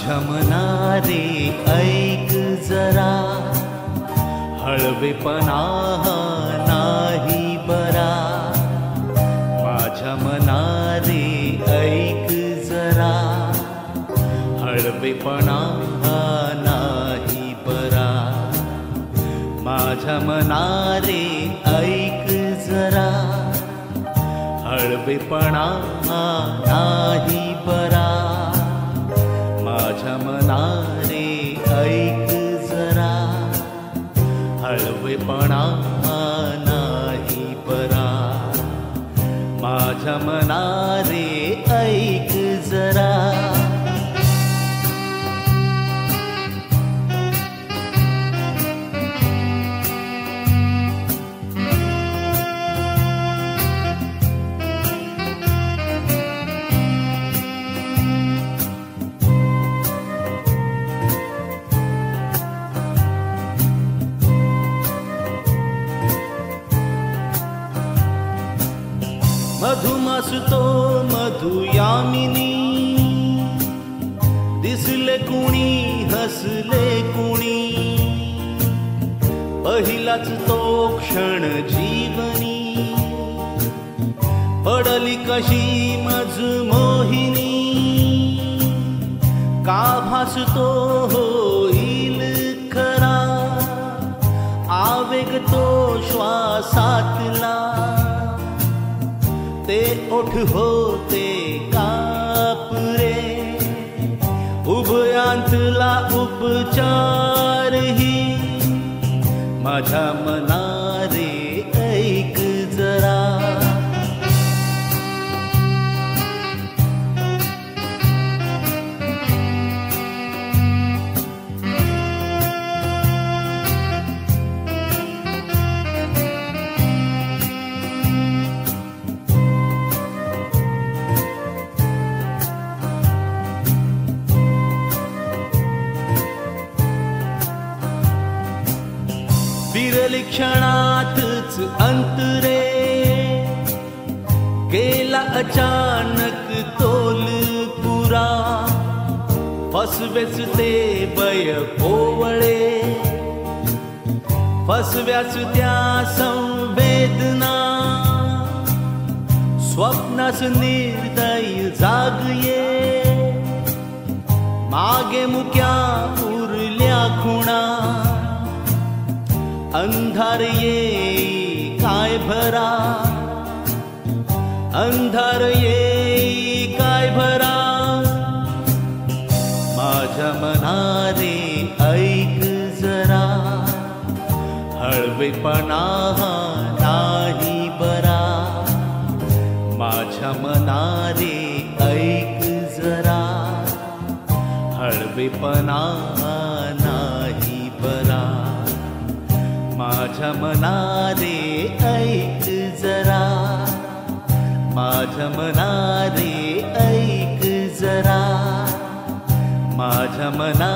माझ्या मना रे ऐक जरा, हळवेपणा नाही बरा. माझ्या मना रे ऐक जरा, हळवेपणा नाही बरा. माझ्या मना रे ऐक जरा, हळवेपणा नाही बरा. माझ्या मना रे ऐक जरा, हळवेपणा नाही बरा. माझ्या मना रे ऐक जरा. मधुमासतो मधुयामिनी, दिसले कुणी हसले कुणी. पहिलाच तो क्षण जीवनी, पडली कशी मज मोहिनी. का भासतो होईल खरा, आवेग तो श्वासातला. ते ओठ होते कापरे, उभयांतला उपचारही. माझ्या मना रे ऐक जरा. विरली क्षणातच अंतरे, गेला अचानक तोल पुरा. फसवेच ते बय कोवळे, फसव्याच त्या संवेदना. स्वप्नास निर्दय जागये, मागे मुक्या उरल्या खुणा. अंधार ये काय भरा, अंधार ये काय भरा. माझ्या मना रे ऐक जरा, हळवेपणा नाही बरा. माझ्या मना रे ऐक जरा, हळवेपणा नाही बरा. माझ्या मना रे ऐक जरा, माझ्या मना रे ऐक जरा. माझ्या मना